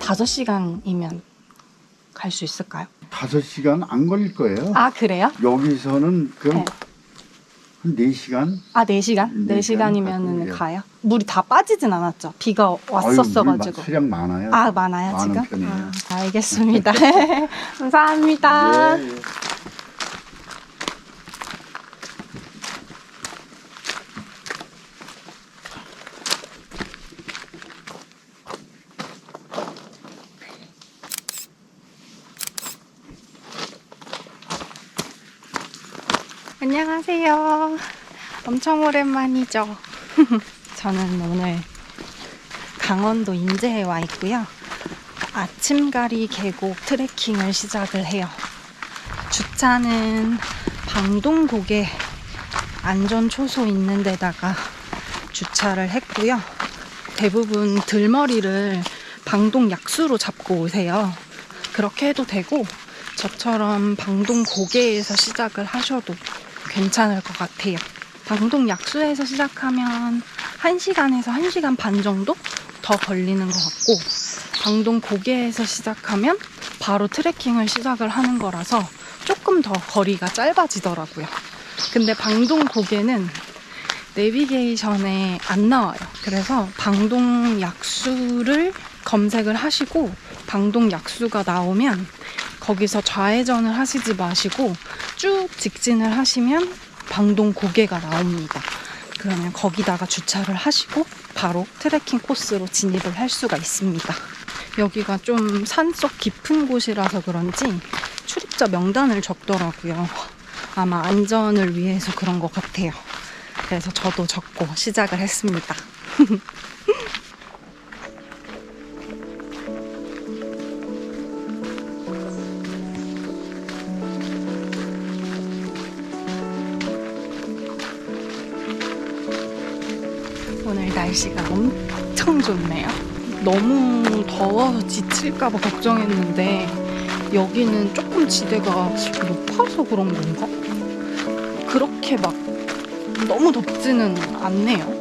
5시간이면 갈 수 있을까요? 5시간 안 걸릴 거예요. 아, 그래요? 여기서는 그럼 네. 한 4시간? 아, 4시간? 네 4시간이면 예. 가요? 물이 다 빠지진 않았죠? 비가 왔었어가지고. 수량 많아요. 아, 많아요, 많은 지금? 편이에요. 아, 알겠습니다. 감사합니다. 예, 예. 안녕하세요. 엄청 오랜만이죠. 저는 오늘 강원도 인제에 와 있고요. 아침가리 계곡 트레킹을 시작을 해요. 주차는 방동고개 안전초소 있는 데다가 주차를 했고요. 대부분 들머리를 방동약수로 잡고 오세요. 그렇게 해도 되고 저처럼 방동고개에서 시작을 하셔도 괜찮을 것 같아요. 방동약수에서 시작하면 1시간에서 1시간 반 정도 더 걸리는 것 같고, 방동고개에서 시작하면 바로 트레킹을 시작을 하는 거라서 조금 더 거리가 짧아지더라고요. 근데 방동고개는 내비게이션에 안 나와요. 그래서 방동약수를 검색을 하시고 방동약수가 나오면 거기서 좌회전을 하시지 마시고 쭉 직진을 하시면 방동고개가 나옵니다. 그러면 거기다가 주차를 하시고 바로 트레킹 코스로 진입을 할 수가 있습니다. 여기가 좀 산속 깊은 곳이라서 그런지 출입자 명단을 적더라고요. 아마 안전을 위해서 그런 것 같아요. 그래서 저도 적고 시작을 했습니다. 오늘 날씨가 엄청 좋네요. 너무 더워서 지칠까봐 걱정했는데 여기는 조금 지대가 높아서 그런 건가? 그렇게 막 너무 덥지는 않네요.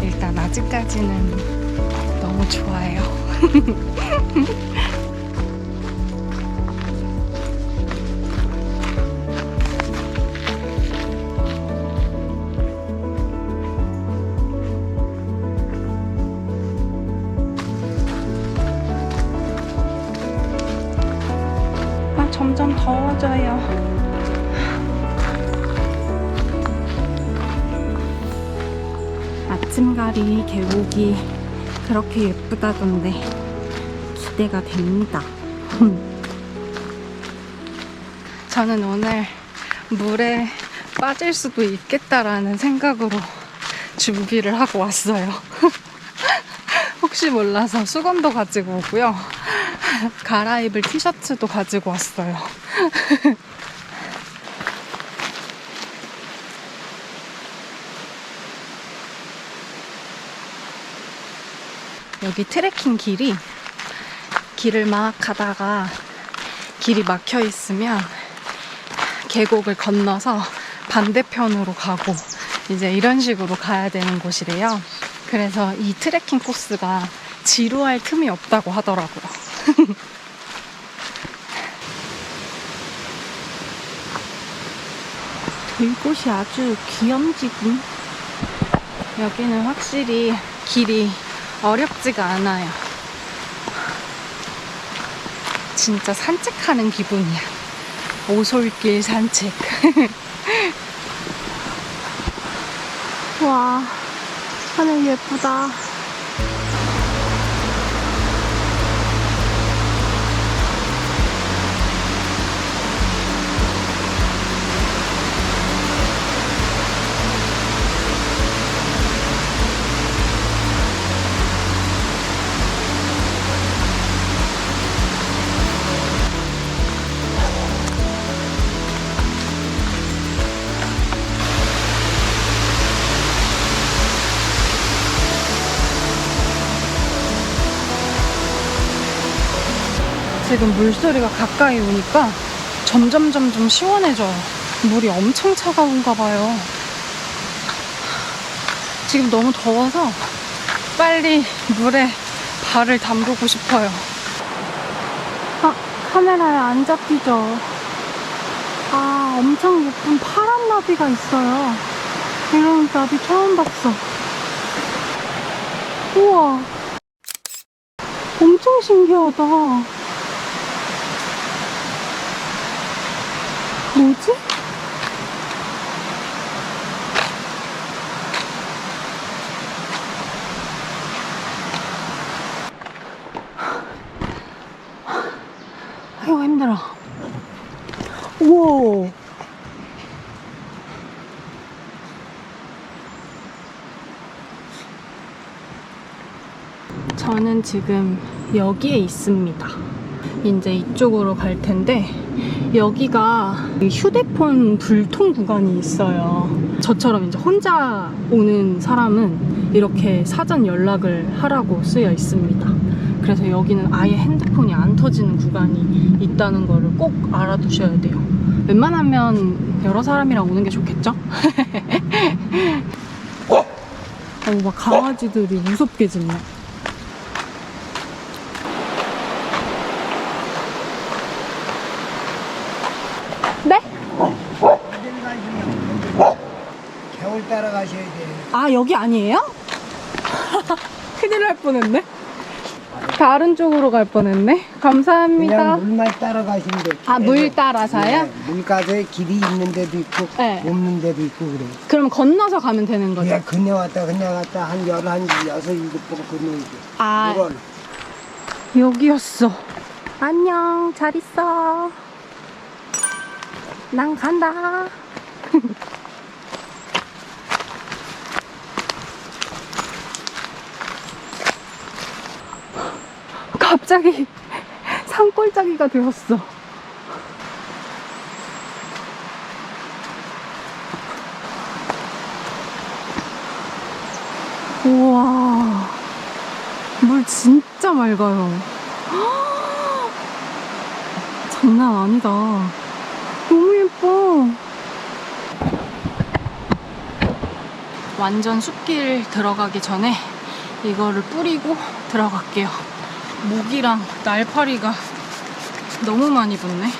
일단 아직까지는 너무 좋아요. 점점 더워져요. 아침가리 계곡이 그렇게 예쁘다던데 기대가 됩니다. 저는 오늘 물에 빠질 수도 있겠다라는 생각으로 준비를 하고 왔어요. 혹시 몰라서 수건도 가지고 오고요. 갈아입을 티셔츠도 가지고 왔어요. 여기 트레킹 길을 막 가다가 길이 막혀 있으면 계곡을 건너서 반대편으로 가고 이제 이런 식으로 가야 되는 곳이래요. 그래서 이 트레킹 코스가 지루할 틈이 없다고 하더라고요. 들꽃이 아주 귀염지군. 여기는 확실히 길이 어렵지가 않아요. 진짜 산책하는 기분이야. 오솔길 산책. 와, 하늘 예쁘다. 지금 물소리가 가까이 오니까 점점 시원해져요. 물이 엄청 차가운가 봐요. 지금 너무 더워서 빨리 물에 발을 담그고 싶어요. 아, 카메라에 안 잡히죠? 아, 엄청 예쁜 파란 나비가 있어요. 이런 나비 처음 봤어. 우와, 엄청 신기하다. 뭐지? 아이고, 힘들어. 우와. 저는 지금 여기에 있습니다. 이제 이쪽으로 갈 텐데, 여기가 휴대폰 불통 구간이 있어요. 저처럼 이제 혼자 오는 사람은 이렇게 사전 연락을 하라고 쓰여 있습니다. 그래서 여기는 아예 핸드폰이 안 터지는 구간이 있다는 거를 꼭 알아두셔야 돼요. 웬만하면 여러 사람이랑 오는 게 좋겠죠? 막 강아지들이 무섭게 짖네. 네? 겨울 따라가셔야 돼요. 아, 여기 아니에요? 큰일 날 뻔했네. 다른 쪽으로 갈 뻔했네. 감사합니다. 그냥 물만 따라가시면 돼요. 아, 물 따라서요? 네, 물가에 길이 있는 데도 있고 네. 없는 데도 있고 그래요. 그럼 건너서 가면 되는 거죠? 그냥 그냥 왔다 한 11시, 6, 7번 건너야 돼. 아, 이걸 여기였어. 안녕, 잘 있어. 난 간다. 갑자기 산골짜기가 되었어. 우와, 물 진짜 맑아요. 장난 아니다. 너무 예뻐. 완전 숲길 들어가기 전에 이거를 뿌리고 들어갈게요. 모기랑 날파리가 너무 많이 붙네.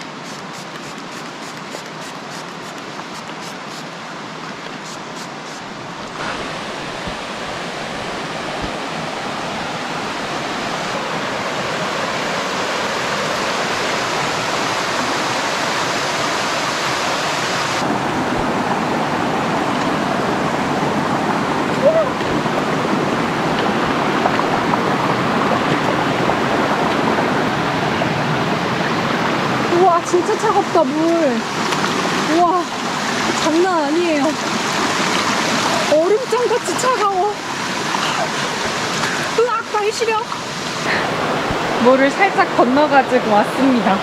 우와, 진짜 차갑다, 물. 우와, 장난 아니에요. 얼음장같이 차가워. 으악, 가기 싫어. 물을 살짝 건너가지고 왔습니다.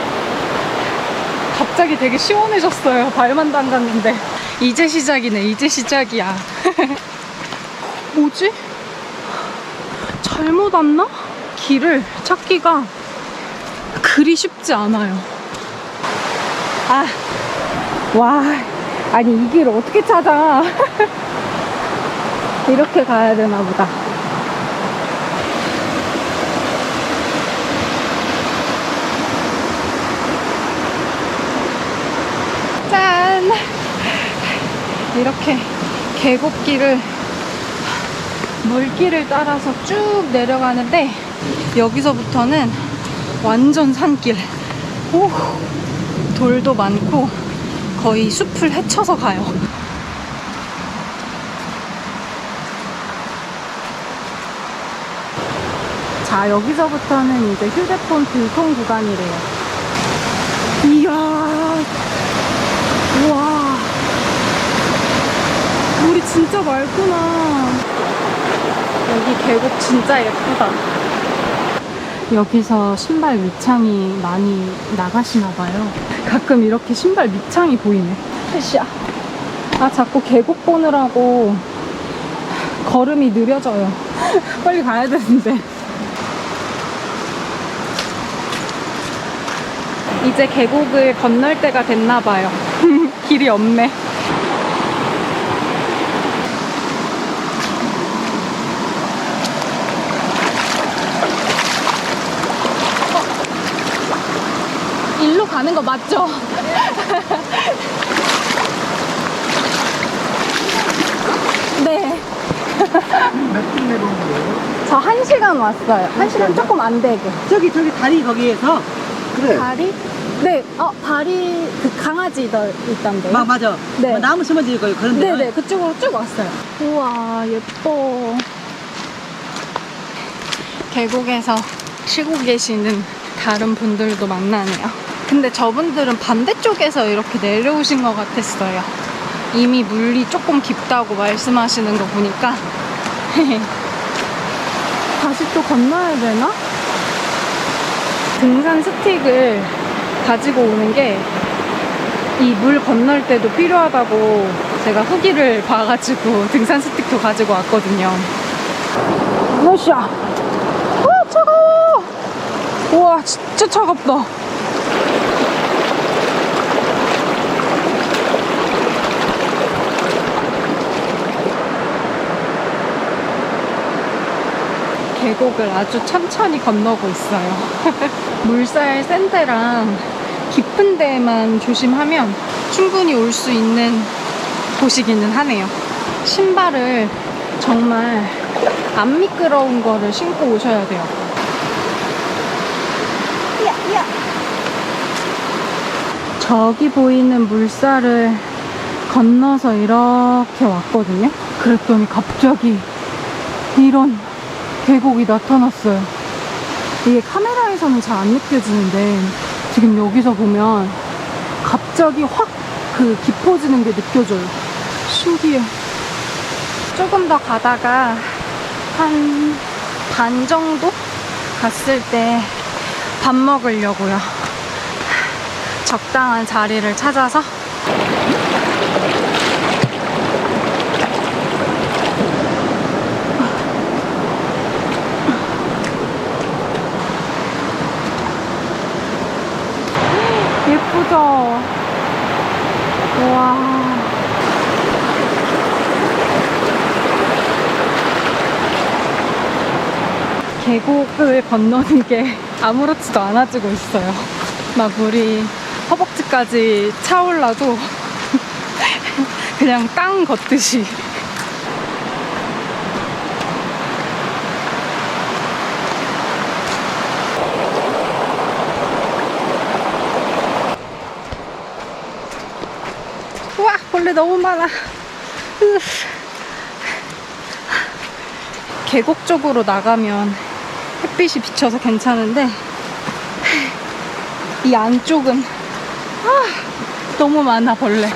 갑자기 되게 시원해졌어요. 발만 담갔는데. 이제 시작이네, 이제 시작이야. 뭐지? 잘못 왔나? 길을 찾기가 그리 쉽지 않아요. 아, 와, 아니 이 길을 어떻게 찾아? 이렇게 가야 되나 보다. 짠! 이렇게 계곡길을, 물길을 따라서 쭉 내려가는데, 여기서부터는 완전 산길. 오, 돌도 많고 거의 숲을 헤쳐서 가요. 자, 여기서부터는 이제 휴대폰 불통 구간이래요. 이야, 우와, 물이 진짜 맑구나. 여기 계곡 진짜 예쁘다. 여기서 신발 밑창이 많이 나가시나봐요. 가끔 이렇게 신발 밑창이 보이네. 으쌰. 아, 자꾸 계곡 보느라고 걸음이 느려져요. 빨리 가야 되는데. 이제 계곡을 건널 때가 됐나 봐요. 길이 없네. 일로 가는 거 맞죠? 네. 몇분 내려온 거예요? 저 1시간 왔어요. 1시간 조금 안 되게. 저기 다리 거기에서. 그래. 다리? 네, 다리 그 강아지 있던데요? 맞아. 네. 뭐 나무 심어질 거예요. 그런데. 네네, 그쪽으로 쭉 왔어요. 우와, 예뻐. 계곡에서 쉬고 계시는 다른 분들도 만나네요. 근데 저분들은 반대쪽에서 이렇게 내려오신 것 같았어요. 이미 물이 조금 깊다고 말씀하시는 거 보니까. 다시 또 건너야 되나? 등산 스틱을 가지고 오는 게 이 물 건널 때도 필요하다고 제가 후기를 봐가지고 등산 스틱도 가지고 왔거든요. 으쌰! 차가워! 우와, 진짜 차갑다. 계곡을 아주 천천히 건너고 있어요. 물살 센 데랑 깊은 데만 조심하면 충분히 올 수 있는 곳이기는 하네요. 신발을 정말 안 미끄러운 거를 신고 오셔야 돼요. 야. 저기 보이는 물살을 건너서 이렇게 왔거든요. 그랬더니 갑자기 이런 계곡이 나타났어요. 이게 카메라에서는 잘 안 느껴지는데 지금 여기서 보면 갑자기 확 깊어지는 게 느껴져요. 신기해. 조금 더 가다가 한 반 정도 갔을 때 밥 먹으려고요. 적당한 자리를 찾아서. 예쁘죠? 우와. 계곡을 건너는 게 아무렇지도 않아지고 있어요. 막 물이 허벅지까지 차올라도 그냥 땅 걷듯이. 우와, 벌레 너무 많아. 계곡 쪽으로 나가면 햇빛이 비쳐서 괜찮은데 이 안쪽은 너무 많아, 벌레.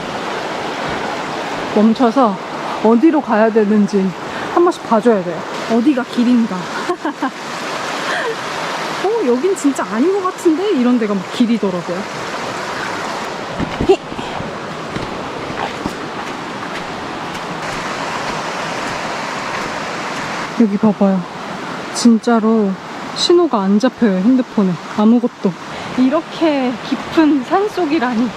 멈춰서 어디로 가야 되는지 한 번씩 봐줘야 돼요. 어디가 길인가. 여긴 진짜 아닌 것 같은데? 이런 데가 막 길이더라고요. 여기 봐봐요. 진짜로 신호가 안 잡혀요, 핸드폰에. 아무것도. 이렇게 깊은 산속이라니.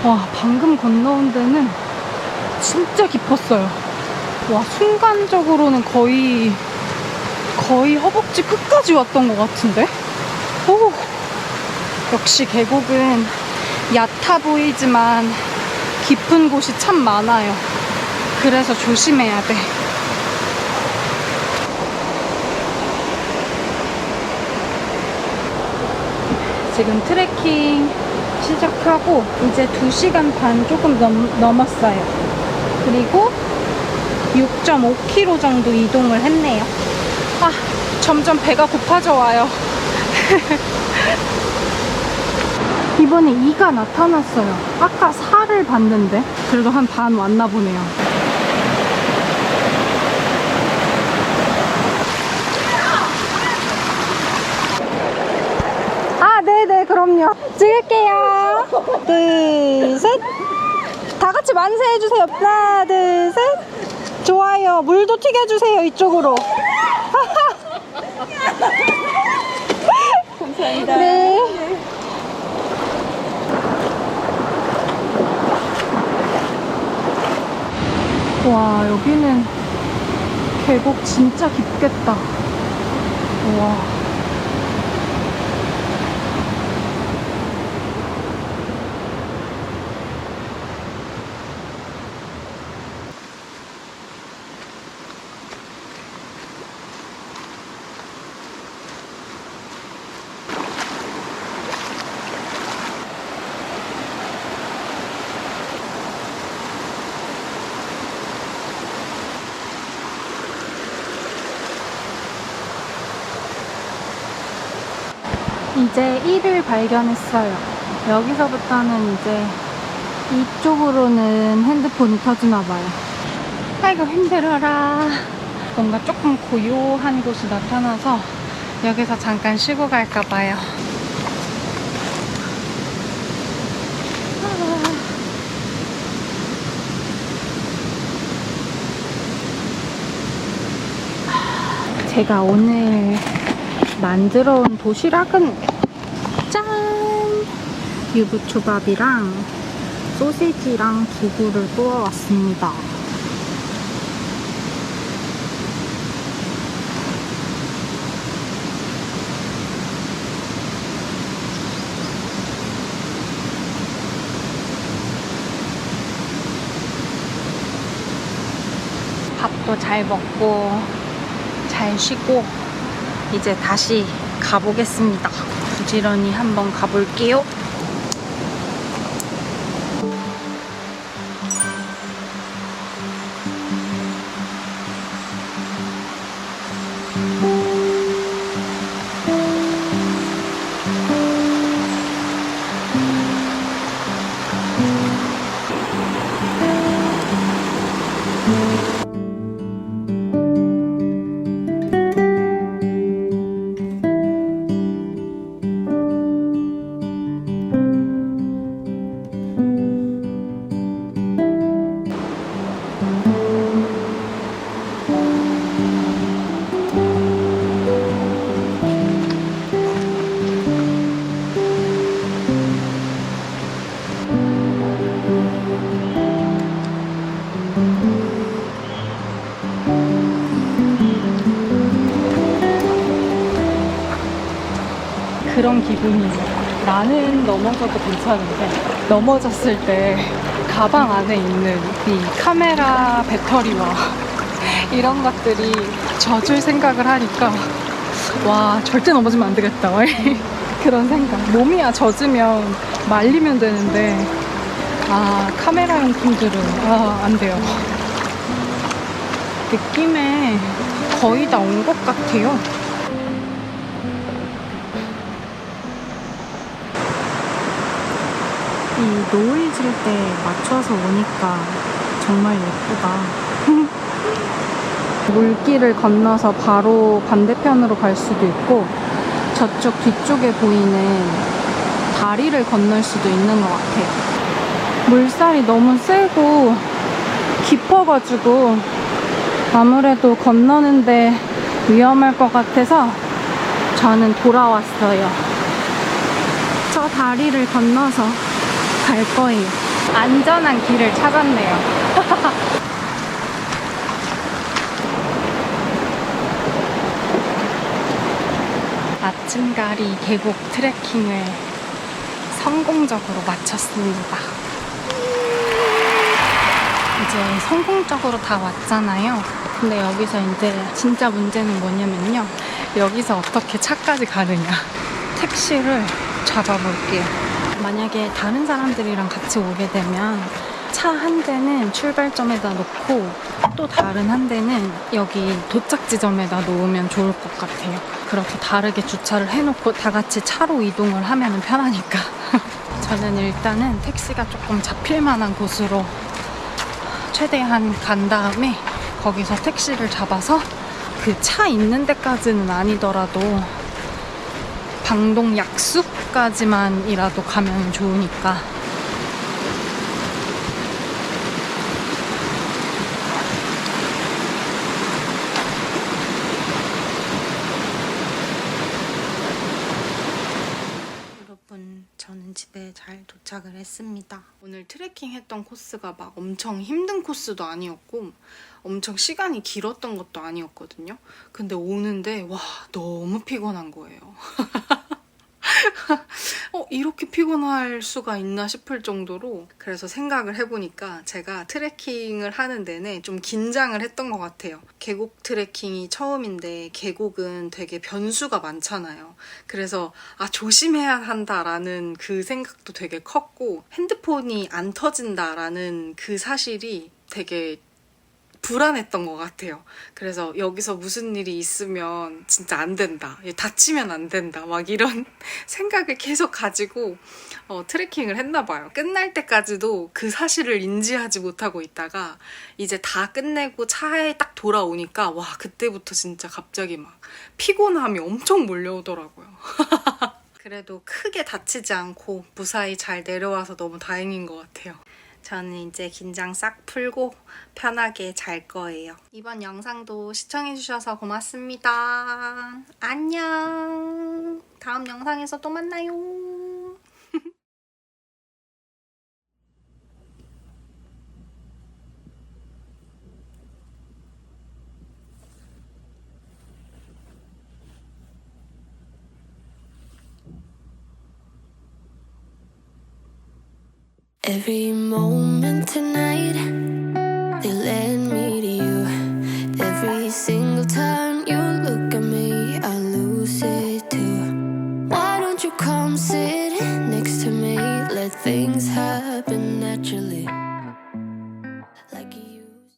와, 방금 건너온 데는 진짜 깊었어요. 와, 순간적으로는 거의 허벅지 끝까지 왔던 것 같은데? 오, 역시 계곡은 얕아 보이지만 깊은 곳이 참 많아요. 그래서 조심해야 돼. 지금 트레킹 시작하고 이제 2시간 반 조금 넘었어요. 그리고 6.5km 정도 이동을 했네요. 점점 배가 고파져 와요. 이번에 2가 나타났어요. 아까 4를 봤는데 그래도 한 반 왔나 보네요. 같이 만세 해주세요. 하나, 둘, 셋. 좋아요. 물도 튀겨주세요, 이쪽으로. 감사합니다. 네. 와, 여기는 계곡 진짜 깊겠다. 와. 이제 1을 발견했어요. 여기서부터는 이제 이쪽으로는 핸드폰이 터지나봐요. 아이고 힘들어라. 뭔가 조금 고요한 곳이 나타나서 여기서 잠깐 쉬고 갈까봐요. 제가 오늘 만들어 온 도시락은 짠! 유부초밥이랑 소시지랑 두부를 구워왔습니다. 밥도 잘 먹고 잘 쉬고 이제 다시 가보겠습니다. 부지런히 한번 가볼게요. 그런 기분이에요. 나는 넘어져도 괜찮은데 넘어졌을 때 가방 안에 있는 이 카메라 배터리와 이런 것들이 젖을 생각을 하니까 와 절대 넘어지면 안 되겠다 그런 생각. 몸이야 젖으면 말리면 되는데 카메라 용품들은 안 돼요. 느낌에 거의 다 온 것 같아요. 이 노을 질 때 맞춰서 오니까 정말 예쁘다. 물길을 건너서 바로 반대편으로 갈 수도 있고 저쪽 뒤쪽에 보이는 다리를 건널 수도 있는 것 같아요. 물살이 너무 세고 깊어가지고 아무래도 건너는데 위험할 것 같아서 저는 돌아왔어요. 저 다리를 건너서 갈 거예요. 안전한 길을 찾았네요. 아침가리 계곡 트레킹을 성공적으로 마쳤습니다. 이제 성공적으로 다 왔잖아요. 근데 여기서 이제 진짜 문제는 뭐냐면요. 여기서 어떻게 차까지 가느냐. 택시를 잡아볼게요. 만약에 다른 사람들이랑 같이 오게 되면 차 한 대는 출발점에다 놓고 또 다른 한 대는 여기 도착 지점에다 놓으면 좋을 것 같아요. 그렇게 다르게 주차를 해놓고 다 같이 차로 이동을 하면 편하니까. 저는 일단은 택시가 조금 잡힐 만한 곳으로 최대한 간 다음에 거기서 택시를 잡아서 그 차 있는 데까지는 아니더라도 방동 약수까지만이라도 가면 좋으니까 곳에 잘 도착을 했습니다. 오늘 트레킹 했던 코스가 막 엄청 힘든 코스도 아니었고 엄청 시간이 길었던 것도 아니었거든요. 근데 오는데 와 너무 피곤한 거예요. 이렇게 피곤할 수가 있나 싶을 정도로. 그래서 생각을 해보니까 제가 트레킹을 하는 내내 좀 긴장을 했던 것 같아요. 계곡 트레킹이 처음인데 계곡은 되게 변수가 많잖아요. 그래서 조심해야 한다라는 그 생각도 되게 컸고 핸드폰이 안 터진다라는 그 사실이 되게 불안했던 것 같아요. 그래서 여기서 무슨 일이 있으면 진짜 안 된다. 다치면 안 된다. 막 이런 생각을 계속 가지고 트레킹을 했나 봐요. 끝날 때까지도 그 사실을 인지하지 못하고 있다가 이제 다 끝내고 차에 딱 돌아오니까 와 그때부터 진짜 갑자기 막 피곤함이 엄청 몰려오더라고요. 그래도 크게 다치지 않고 무사히 잘 내려와서 너무 다행인 것 같아요. 저는 이제 긴장 싹 풀고 편하게 잘 거예요. 이번 영상도 시청해주셔서 고맙습니다. 안녕. 다음 영상에서 또 만나요. Every moment tonight, they led me to you. Every single time you look at me, I lose it too. Why don't you come sit next to me? Let things happen naturally.